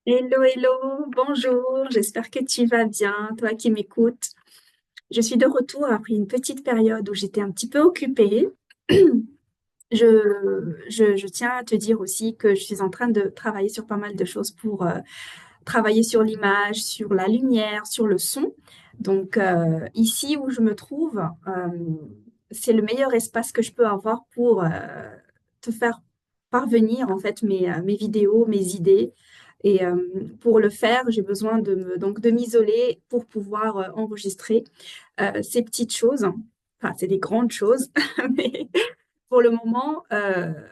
Hello, hello, bonjour, j'espère que tu vas bien, toi qui m'écoutes. Je suis de retour après une petite période où j'étais un petit peu occupée. Je tiens à te dire aussi que je suis en train de travailler sur pas mal de choses pour travailler sur l'image, sur la lumière, sur le son. Donc ici où je me trouve, c'est le meilleur espace que je peux avoir pour te faire parvenir en fait mes vidéos, mes idées. Et pour le faire, j'ai besoin donc de m'isoler pour pouvoir enregistrer ces petites choses. Enfin, c'est des grandes choses, mais pour le moment,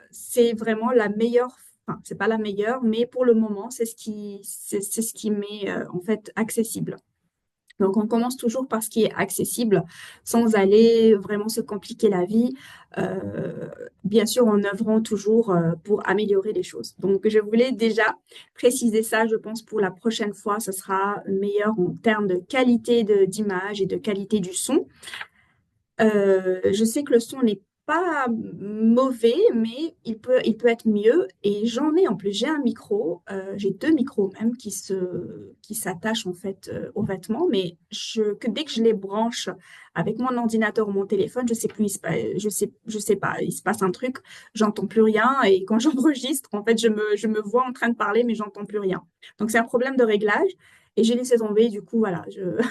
c'est vraiment la meilleure. Enfin, c'est pas la meilleure, mais pour le moment, c'est ce qui m'est en fait accessible. Donc, on commence toujours par ce qui est accessible, sans aller vraiment se compliquer la vie, euh, bien sûr en œuvrant toujours pour améliorer les choses. Donc, je voulais déjà préciser ça. Je pense pour la prochaine fois, ce sera meilleur en termes de qualité d'image et de qualité du son. Je sais que le son n'est pas mauvais, mais il peut être mieux. Et j'en ai en plus, j'ai un micro, j'ai deux micros même qui s'attachent en fait aux vêtements, mais dès que je les branche avec mon ordinateur ou mon téléphone, je sais plus, je sais pas, il se passe un truc, j'entends plus rien. Et quand j'enregistre, en fait, je me vois en train de parler, mais j'entends plus rien. Donc c'est un problème de réglage. Et j'ai laissé tomber, du coup, voilà, je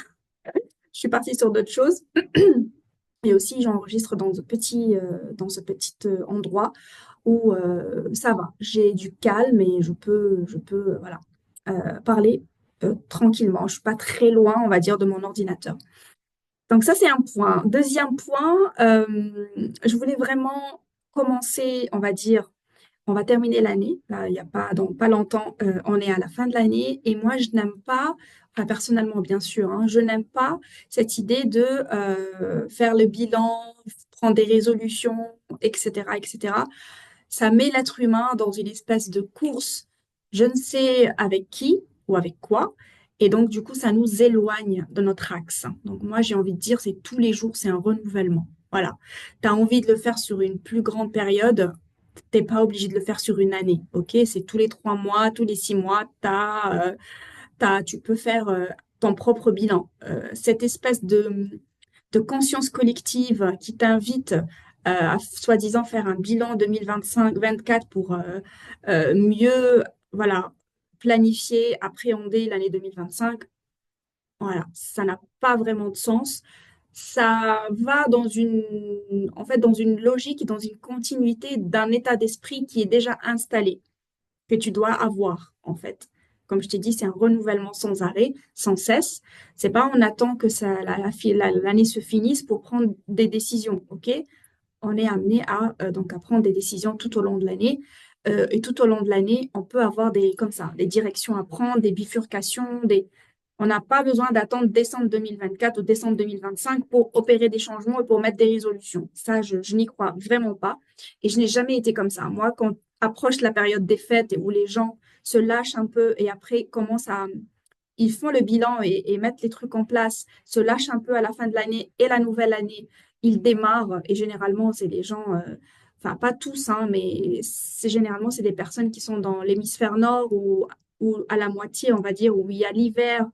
suis partie sur d'autres choses. Et aussi, j'enregistre dans ce petit endroit où ça va. J'ai du calme et je peux voilà, parler tranquillement. Je suis pas très loin, on va dire, de mon ordinateur. Donc ça, c'est un point. Deuxième point, je voulais vraiment commencer, on va dire, on va terminer l'année. Là, il y a pas, dans pas longtemps, on est à la fin de l'année. Et moi, je n'aime pas, enfin, personnellement, bien sûr, hein, je n'aime pas cette idée de faire le bilan, prendre des résolutions, etc., etc. Ça met l'être humain dans une espèce de course, je ne sais avec qui ou avec quoi. Et donc, du coup, ça nous éloigne de notre axe. Donc, moi, j'ai envie de dire, c'est tous les jours, c'est un renouvellement. Voilà. Tu as envie de le faire sur une plus grande période, t'es pas obligé de le faire sur une année, ok? C'est tous les 3 mois, tous les 6 mois, tu peux faire ton propre bilan. Cette espèce de conscience collective qui t'invite à soi-disant faire un bilan 2025-24 pour mieux, voilà, planifier, appréhender l'année 2025. Voilà, ça n'a pas vraiment de sens. Ça va en fait, dans une logique et dans une continuité d'un état d'esprit qui est déjà installé, que tu dois avoir, en fait. Comme je t'ai dit, c'est un renouvellement sans arrêt, sans cesse. C'est pas on attend que l'année se finisse pour prendre des décisions, ok? On est amené donc à prendre des décisions tout au long de l'année. Et tout au long de l'année, on peut avoir comme ça, des directions à prendre, des bifurcations, on n'a pas besoin d'attendre décembre 2024 ou décembre 2025 pour opérer des changements et pour mettre des résolutions. Ça, je n'y crois vraiment pas. Et je n'ai jamais été comme ça. Moi, quand approche la période des fêtes et où les gens se lâchent un peu et après commencent ils font le bilan et mettent les trucs en place, se lâchent un peu à la fin de l'année et la nouvelle année, ils démarrent et généralement, c'est des gens, enfin pas tous, hein, mais généralement, c'est des personnes qui sont dans l'hémisphère nord ou à la moitié, on va dire, où il y a l'hiver,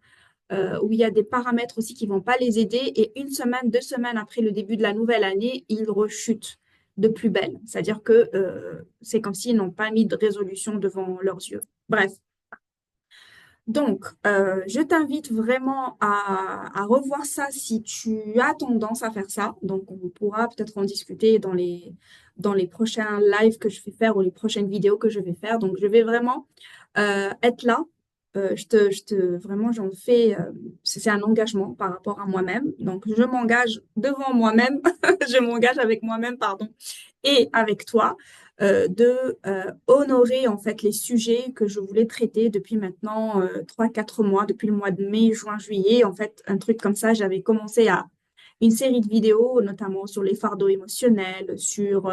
où il y a des paramètres aussi qui vont pas les aider et une semaine, 2 semaines après le début de la nouvelle année, ils rechutent de plus belle. C'est-à-dire que c'est comme s'ils n'ont pas mis de résolution devant leurs yeux. Bref. Donc, je t'invite vraiment à revoir ça si tu as tendance à faire ça. Donc, on pourra peut-être en discuter dans les prochains lives que je vais faire ou les prochaines vidéos que je vais faire. Donc, je vais vraiment être là. Vraiment, j'en fais, c'est un engagement par rapport à moi-même. Donc, je m'engage devant moi-même, je m'engage avec moi-même, pardon, et avec toi de honorer en fait les sujets que je voulais traiter depuis maintenant 3, 4 mois, depuis le mois de mai, juin, juillet. En fait, un truc comme ça, j'avais commencé à une série de vidéos, notamment sur les fardeaux émotionnels, sur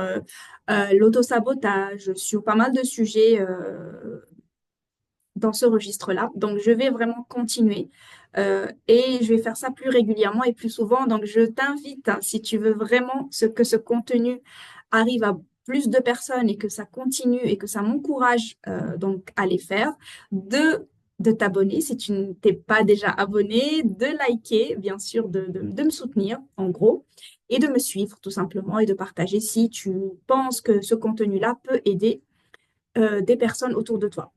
l'autosabotage, sur pas mal de sujets dans ce registre-là. Donc, je vais vraiment continuer et je vais faire ça plus régulièrement et plus souvent. Donc, je t'invite, hein, si tu veux vraiment que ce contenu arrive à plus de personnes et que ça continue et que ça m'encourage donc à les faire, de de t'abonner si tu n'es pas déjà abonné, de liker, bien sûr, de me soutenir, en gros, et de me suivre tout simplement et de partager si tu penses que ce contenu-là peut aider des personnes autour de toi.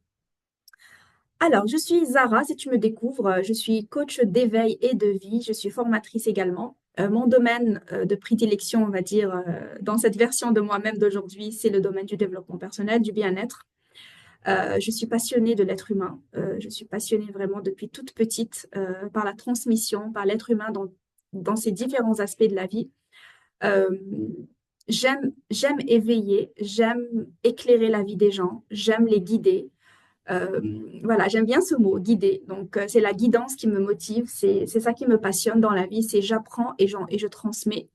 Alors, je suis Zara, si tu me découvres, je suis coach d'éveil et de vie, je suis formatrice également. Mon domaine de prédilection, on va dire, dans cette version de moi-même d'aujourd'hui, c'est le domaine du développement personnel, du bien-être. Je suis passionnée de l'être humain. Je suis passionnée vraiment depuis toute petite par la transmission, par l'être humain dans ses différents aspects de la vie. Euh, j'aime éveiller, j'aime éclairer la vie des gens, j'aime les guider. Euh, voilà, j'aime bien ce mot, guider. Donc, c'est la guidance qui me motive, c'est ça qui me passionne dans la vie, c'est j'apprends et je transmets.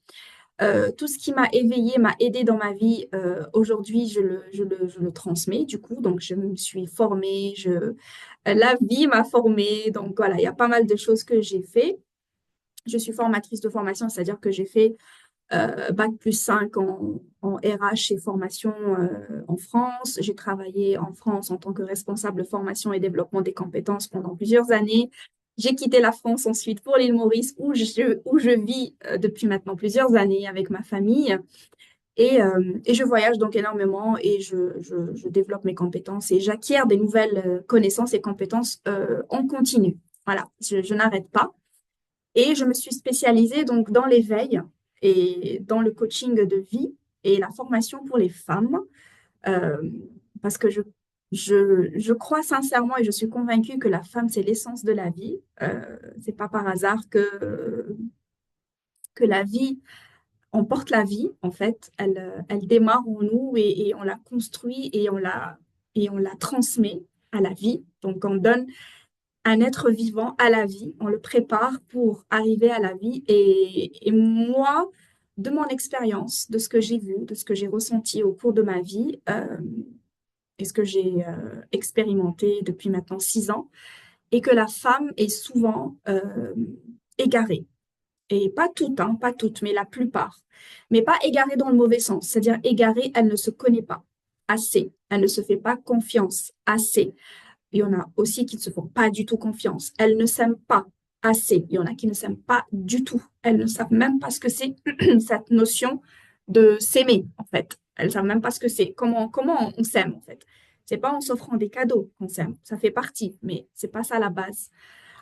Tout ce qui m'a éveillé, m'a aidé dans ma vie, aujourd'hui, je le transmets, du coup. Donc, je me suis formée, la vie m'a formée. Donc, voilà, il y a pas mal de choses que j'ai fait. Je suis formatrice de formation, c'est-à-dire que j'ai fait Bac+5 en RH et formation en France. J'ai travaillé en France en tant que responsable de formation et développement des compétences pendant plusieurs années. J'ai quitté la France ensuite pour l'île Maurice où je vis depuis maintenant plusieurs années avec ma famille. Et je voyage donc énormément et je développe mes compétences et j'acquiers des nouvelles connaissances et compétences en continu. Voilà, je n'arrête pas. Et je me suis spécialisée donc dans l'éveil et dans le coaching de vie et la formation pour les femmes, euh, parce que je crois sincèrement et je suis convaincue que la femme, c'est l'essence de la vie. C'est pas par hasard que la vie, on porte la vie, en fait. Elle démarre en nous et on la construit et on la transmet à la vie. Donc, on donne un être vivant à la vie, on le prépare pour arriver à la vie. Et moi, de mon expérience, de ce que j'ai vu, de ce que j'ai ressenti au cours de ma vie, et ce que j'ai expérimenté depuis maintenant 6 ans, et que la femme est souvent égarée. Et pas toutes, hein, pas toutes, mais la plupart. Mais pas égarée dans le mauvais sens, c'est-à-dire égarée, elle ne se connaît pas assez, elle ne se fait pas confiance assez. Il y en a aussi qui ne se font pas du tout confiance. Elles ne s'aiment pas assez. Il y en a qui ne s'aiment pas du tout. Elles ne savent même pas ce que c'est cette notion de s'aimer, en fait. Elles ne savent même pas ce que c'est. Comment on s'aime, en fait. C'est pas en s'offrant des cadeaux qu'on s'aime. Ça fait partie, mais c'est pas ça la base.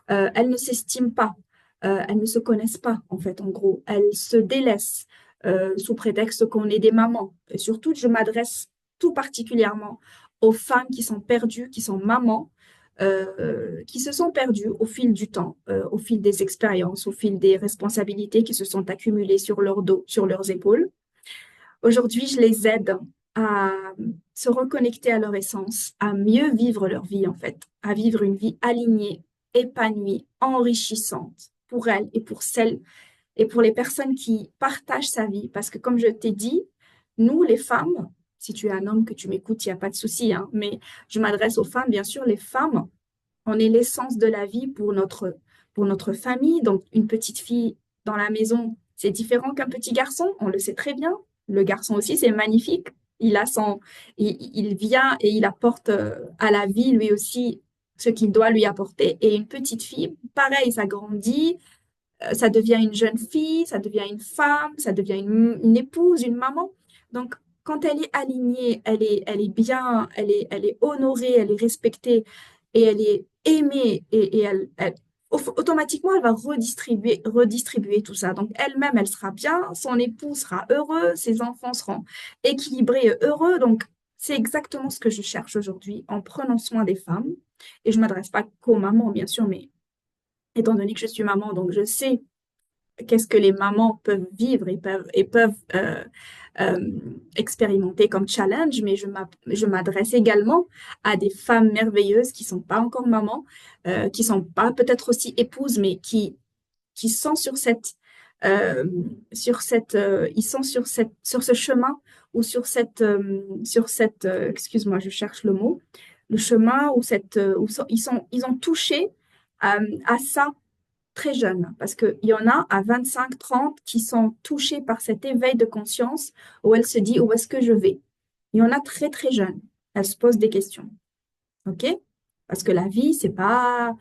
Elles ne s'estiment pas. Elles ne se connaissent pas, en fait, en gros. Elles se délaissent sous prétexte qu'on est des mamans. Et surtout, je m'adresse tout particulièrement aux femmes qui sont perdues, qui sont mamans, qui se sont perdues au fil du temps, au fil des expériences, au fil des responsabilités qui se sont accumulées sur leur dos, sur leurs épaules. Aujourd'hui, je les aide à se reconnecter à leur essence, à mieux vivre leur vie en fait, à vivre une vie alignée, épanouie, enrichissante pour elles et pour celles et pour les personnes qui partagent sa vie. Parce que comme je t'ai dit, nous les femmes, si tu es un homme que tu m'écoutes, il n'y a pas de souci, hein, mais je m'adresse aux femmes, bien sûr, les femmes, on est l'essence de la vie pour notre famille. Donc, une petite fille dans la maison, c'est différent qu'un petit garçon, on le sait très bien. Le garçon aussi, c'est magnifique. Il vient et il apporte à la vie, lui aussi, ce qu'il doit lui apporter. Et une petite fille, pareil, ça grandit, ça devient une jeune fille, ça devient une femme, ça devient une épouse, une maman. Donc, quand elle est alignée, elle est bien, elle est honorée, elle est respectée et elle est aimée et automatiquement, elle va redistribuer tout ça. Donc, elle-même, elle sera bien, son époux sera heureux, ses enfants seront équilibrés et heureux. Donc, c'est exactement ce que je cherche aujourd'hui en prenant soin des femmes. Et je ne m'adresse pas qu'aux mamans, bien sûr, mais étant donné que je suis maman, donc je sais qu'est-ce que les mamans peuvent vivre et peuvent euh, expérimenter comme challenge, mais je m'adresse également à des femmes merveilleuses qui sont pas encore mamans, qui sont pas peut-être aussi épouses, mais qui sont euh, ils sont sur ce chemin ou excuse-moi, je cherche le mot, le chemin ou ils ont touché à ça très jeunes, parce qu'il y en a à 25, 30 qui sont touchés par cet éveil de conscience où elle se dit où est-ce que je vais. Il y en a très très jeunes. Elle se pose des questions. OK? Parce que la vie, c'est pas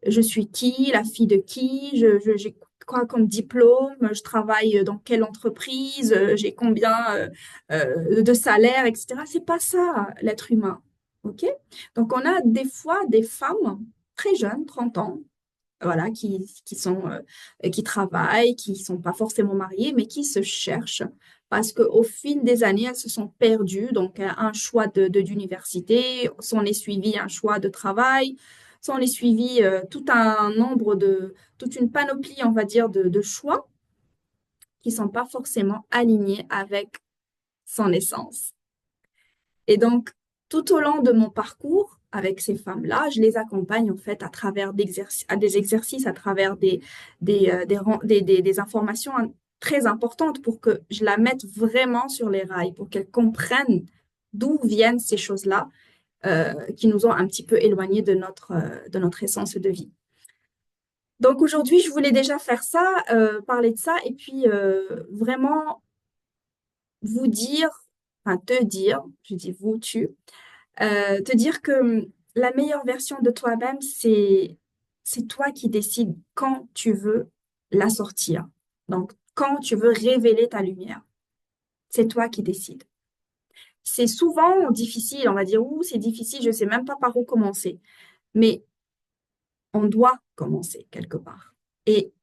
je suis qui, la fille de qui, j'ai quoi comme diplôme, je travaille dans quelle entreprise, j'ai combien de salaire, etc. C'est pas ça, l'être humain. OK? Donc, on a des fois des femmes très jeunes, 30 ans, voilà, qui travaillent, qui sont pas forcément mariées, mais qui se cherchent parce qu'au fil des années, elles se sont perdues. Donc, un choix d'université, s'en est suivi un choix de travail, s'en est suivi toute une panoplie, on va dire, de choix qui sont pas forcément alignés avec son essence. Et donc, tout au long de mon parcours avec ces femmes-là, je les accompagne en fait à travers à des exercices, à travers des informations très importantes pour que je la mette vraiment sur les rails, pour qu'elles comprennent d'où viennent ces choses-là qui nous ont un petit peu éloignés de notre essence de vie. Donc aujourd'hui, je voulais déjà faire ça, parler de ça, et puis vraiment vous dire, enfin te dire, je dis vous, tu, te dire que la meilleure version de toi-même, c'est toi qui décides quand tu veux la sortir. Donc, quand tu veux révéler ta lumière, c'est toi qui décides. C'est souvent difficile, on va dire, ouh, c'est difficile, je ne sais même pas par où commencer. Mais on doit commencer quelque part. Et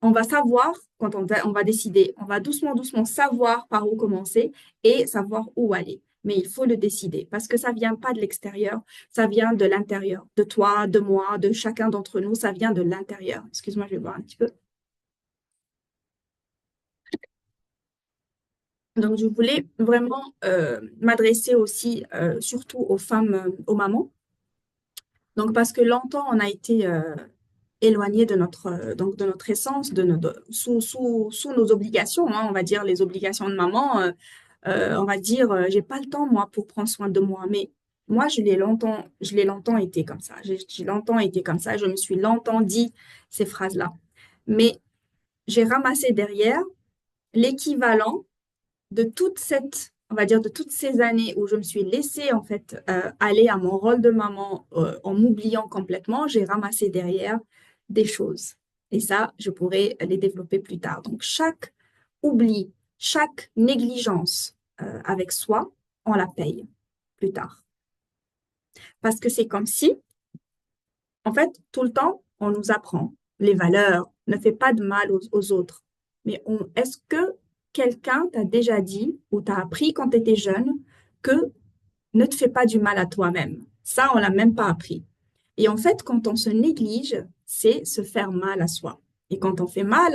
on va savoir, quand on va décider, on va doucement, doucement savoir par où commencer et savoir où aller. Mais il faut le décider parce que ça vient pas de l'extérieur, ça vient de l'intérieur, de toi, de moi, de chacun d'entre nous, ça vient de l'intérieur. Excuse-moi, je vais boire un petit peu. Donc, je voulais vraiment m'adresser aussi surtout aux femmes, aux mamans. Donc, parce que longtemps, on a été éloigné donc de notre essence, sous nos obligations, hein, on va dire les obligations de maman. On va dire, j'ai pas le temps, moi, pour prendre soin de moi. Mais moi, je l'ai longtemps été comme ça. J'ai longtemps été comme ça. Je me suis longtemps dit ces phrases-là. Mais j'ai ramassé derrière l'équivalent de on va dire, de toutes ces années où je me suis laissée, en fait, aller à mon rôle de maman, en m'oubliant complètement. J'ai ramassé derrière des choses. Et ça, je pourrais les développer plus tard. Donc, chaque oubli, chaque négligence, avec soi, on la paye plus tard. Parce que c'est comme si, en fait, tout le temps, on nous apprend les valeurs, ne fais pas de mal aux autres. Mais est-ce que quelqu'un t'a déjà dit ou t'a appris quand tu étais jeune que ne te fais pas du mal à toi-même? Ça, on l'a même pas appris. Et en fait, quand on se néglige, c'est se faire mal à soi. Et quand on fait mal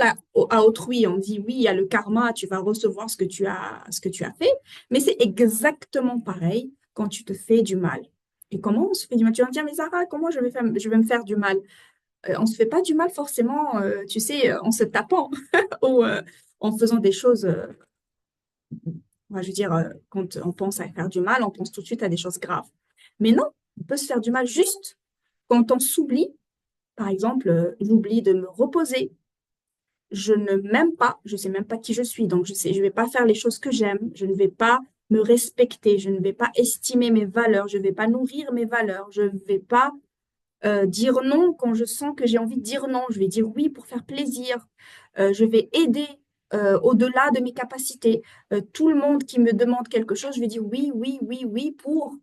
à autrui, on dit oui, il y a le karma, tu vas recevoir ce que tu as fait. Mais c'est exactement pareil quand tu te fais du mal. Et comment on se fait du mal? Tu vas me dire, mais Zara, comment je vais me faire du mal? On ne se fait pas du mal forcément, tu sais, en se tapant ou en faisant des choses. Je veux dire, quand on pense à faire du mal, on pense tout de suite à des choses graves. Mais non, on peut se faire du mal juste quand on s'oublie. Par exemple, j'oublie de me reposer. Je ne m'aime pas, je sais même pas qui je suis, donc je vais pas faire les choses que j'aime. Je ne vais pas me respecter, je ne vais pas estimer mes valeurs, je ne vais pas nourrir mes valeurs, je ne vais pas dire non quand je sens que j'ai envie de dire non. Je vais dire oui pour faire plaisir. Je vais aider au-delà de mes capacités. Tout le monde qui me demande quelque chose, je vais dire oui, oui, oui, oui pour,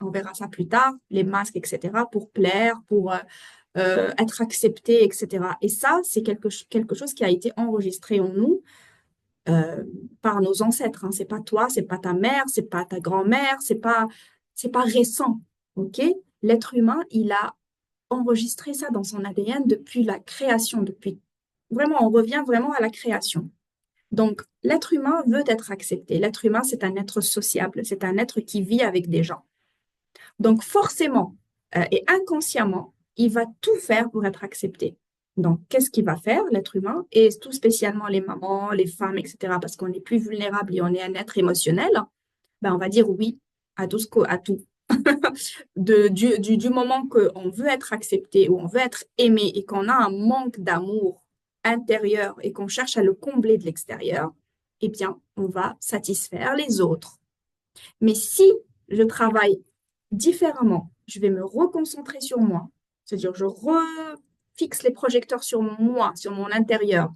on verra ça plus tard, les masques, etc., pour plaire, pour être accepté, etc. Et ça, c'est quelque chose qui a été enregistré en nous euh, par nos ancêtres. Hein. C'est pas toi, c'est pas ta mère, c'est pas ta grand-mère, c'est pas récent. OK? L'être humain, il a enregistré ça dans son ADN depuis la création, depuis vraiment, on revient vraiment à la création. Donc, l'être humain veut être accepté. L'être humain, c'est un être sociable, c'est un être qui vit avec des gens. Donc, forcément et inconsciemment, il va tout faire pour être accepté. Donc, qu'est-ce qu'il va faire, l'être humain, et tout spécialement les mamans, les femmes, etc., parce qu'on est plus vulnérable et on est un être émotionnel, ben, on va dire oui à tout. Du moment qu'on veut être accepté ou on veut être aimé et qu'on a un manque d'amour intérieur et qu'on cherche à le combler de l'extérieur, eh bien, on va satisfaire les autres. Mais si je travaille différemment. Je vais me reconcentrer sur moi. C'est-à-dire, je refixe les projecteurs sur moi, sur mon intérieur,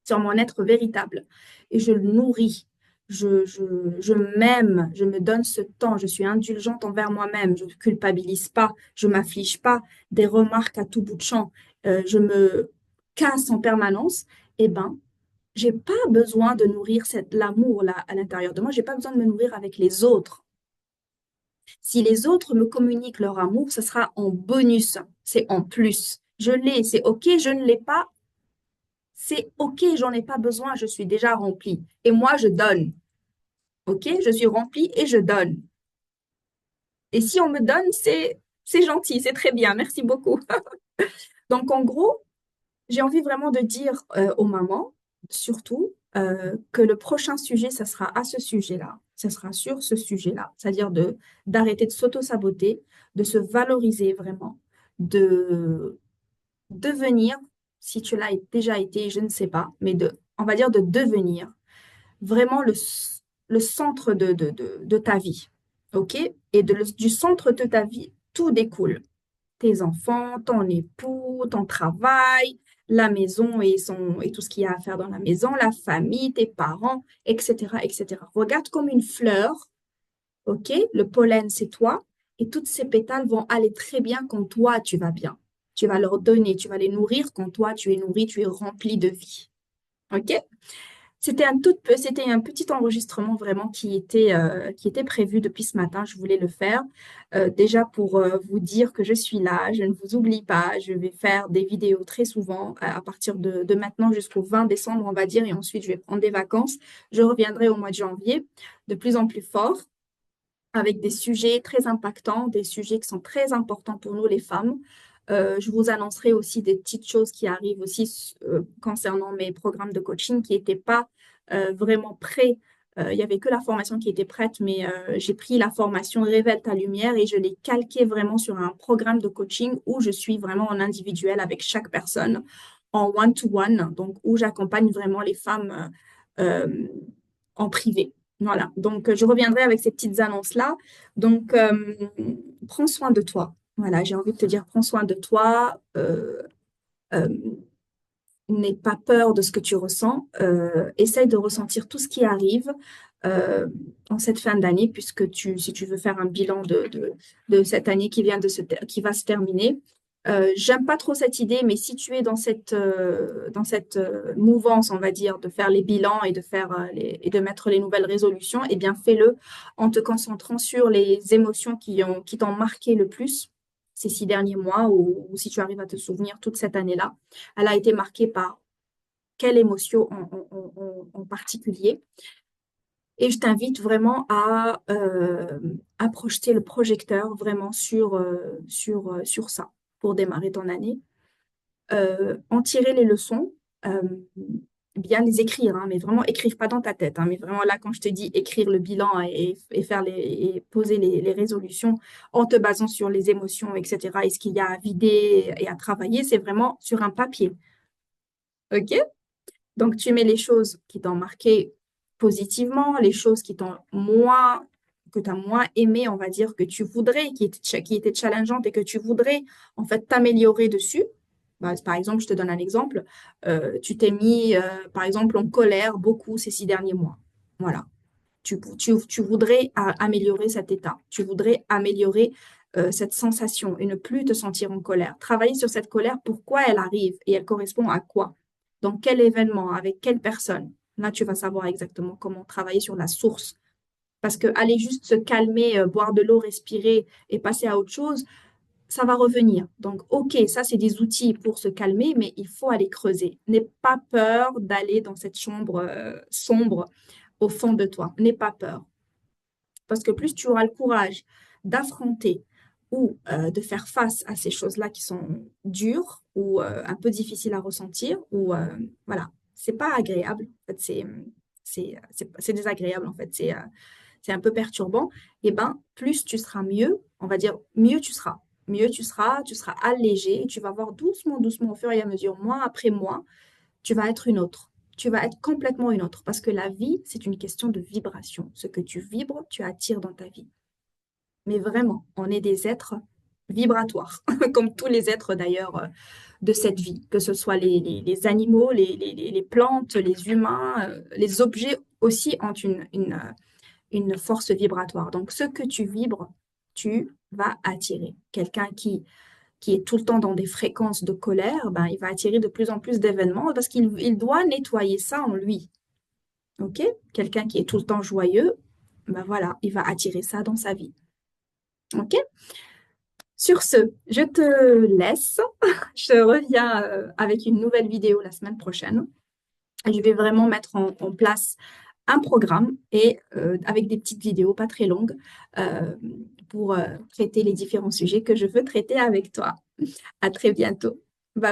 sur mon être véritable. Et je le nourris. Je m'aime, je me donne ce temps, je suis indulgente envers moi-même, je ne culpabilise pas, je m'afflige pas des remarques à tout bout de champ, je me casse en permanence. Eh ben, j'ai pas besoin de nourrir l'amour là à l'intérieur de moi, j'ai pas besoin de me nourrir avec les autres. Si les autres me communiquent leur amour, ce sera en bonus, c'est en plus. Je l'ai, c'est OK, je ne l'ai pas, c'est OK, j'en ai pas besoin, je suis déjà remplie. Et moi, je donne. OK, je suis remplie et je donne. Et si on me donne, c'est gentil, c'est très bien, merci beaucoup. Donc, en gros, j'ai envie vraiment de dire aux mamans, surtout, que le prochain sujet, ça sera à ce sujet-là. Ça sera sur ce sujet-là. C'est-à-dire d'arrêter de s'auto-saboter, de se valoriser vraiment, de devenir, si tu l'as déjà été, je ne sais pas, mais on va dire de devenir vraiment le centre de ta vie. OK? Et du centre de ta vie, tout découle tes enfants, ton époux, ton travail, la maison et tout ce qu'il y a à faire dans la maison, la famille, tes parents, etc., etc. Regarde comme une fleur, ok? Le pollen, c'est toi, et toutes ces pétales vont aller très bien quand toi, tu vas bien. Tu vas leur donner, tu vas les nourrir quand toi, tu es nourri, tu es rempli de vie. Ok? C'était un petit enregistrement vraiment qui était prévu depuis ce matin. Je voulais le faire déjà pour vous dire que je suis là, je ne vous oublie pas. Je vais faire des vidéos très souvent à partir de maintenant jusqu'au 20 décembre, on va dire, et ensuite je vais prendre des vacances. Je reviendrai au mois de janvier de plus en plus fort avec des sujets très impactants, des sujets qui sont très importants pour nous les femmes. Je vous annoncerai aussi des petites choses qui arrivent aussi concernant mes programmes de coaching qui n'étaient pas vraiment prêts. Il n'y avait que la formation qui était prête, mais j'ai pris la formation Révèle ta lumière et je l'ai calquée vraiment sur un programme de coaching où je suis vraiment en individuel avec chaque personne, en one-to-one, donc où j'accompagne vraiment les femmes en privé. Voilà, donc je reviendrai avec ces petites annonces-là. Donc, prends soin de toi. Voilà, j'ai envie de te dire, prends soin de toi. Euh, N'aie pas peur de ce que tu ressens. Essaye de ressentir tout ce qui arrive euh, en cette fin d'année, puisque si tu veux faire un bilan de cette année qui va se terminer. J'aime pas trop cette idée, mais si tu es dans cette mouvance, on va dire, de faire les bilans et et de mettre les nouvelles résolutions, eh bien, fais-le en te concentrant sur les émotions qui t'ont marqué le plus ces 6 derniers mois ou si tu arrives à te souvenir toute cette année-là. Elle a été marquée par quelle émotion en particulier. Et je t'invite vraiment à projeter le projecteur vraiment sur ça pour démarrer ton année. En tirer les leçons, euh, bien les écrire, hein, mais vraiment écrire pas dans ta tête. Hein, mais vraiment là, quand je te dis écrire le bilan et poser les résolutions en te basant sur les émotions, etc., et ce qu'il y a à vider et à travailler, c'est vraiment sur un papier. OK? Donc, tu mets les choses qui t'ont marqué positivement, les choses que tu as moins aimé, on va dire, que tu voudrais, qui étaient challengeantes et que tu voudrais, en fait, t'améliorer dessus. Bah, par exemple, je te donne un exemple. Tu t'es mis, par exemple, en colère beaucoup ces 6 derniers mois. Voilà. Tu voudrais améliorer cet état. Tu voudrais améliorer cette sensation et ne plus te sentir en colère. Travailler sur cette colère, pourquoi elle arrive et elle correspond à quoi? Dans quel événement? Avec quelle personne? Là, tu vas savoir exactement comment travailler sur la source. Parce que aller juste se calmer, boire de l'eau, respirer et passer à autre chose, ça va revenir. Donc, OK, ça, c'est des outils pour se calmer, mais il faut aller creuser. N'aie pas peur d'aller dans cette chambre sombre au fond de toi. N'aie pas peur. Parce que plus tu auras le courage d'affronter ou de faire face à ces choses-là qui sont dures ou un peu difficiles à ressentir, ou voilà, c'est pas agréable. En fait, c'est désagréable, en fait, c'est un peu perturbant. Et ben, plus tu seras mieux, on va dire, mieux tu seras. Mieux tu seras allégé, et tu vas voir doucement, doucement, au fur et à mesure, mois après mois, tu vas être une autre. Tu vas être complètement une autre parce que la vie, c'est une question de vibration. Ce que tu vibres, tu attires dans ta vie. Mais vraiment, on est des êtres vibratoires, comme tous les êtres d'ailleurs de cette vie, que ce soit les animaux, les plantes, les humains, les objets aussi ont une force vibratoire. Donc, ce que tu vibres, tu vas attirer. Quelqu'un qui est tout le temps dans des fréquences de colère, ben, il va attirer de plus en plus d'événements parce qu'il doit nettoyer ça en lui. OK? Quelqu'un qui est tout le temps joyeux, ben voilà, il va attirer ça dans sa vie. OK? Sur ce, je te laisse. Je reviens avec une nouvelle vidéo la semaine prochaine. Je vais vraiment mettre en place un programme et avec des petites vidéos pas très longues euh, pour traiter les différents sujets que je veux traiter avec toi. À très bientôt.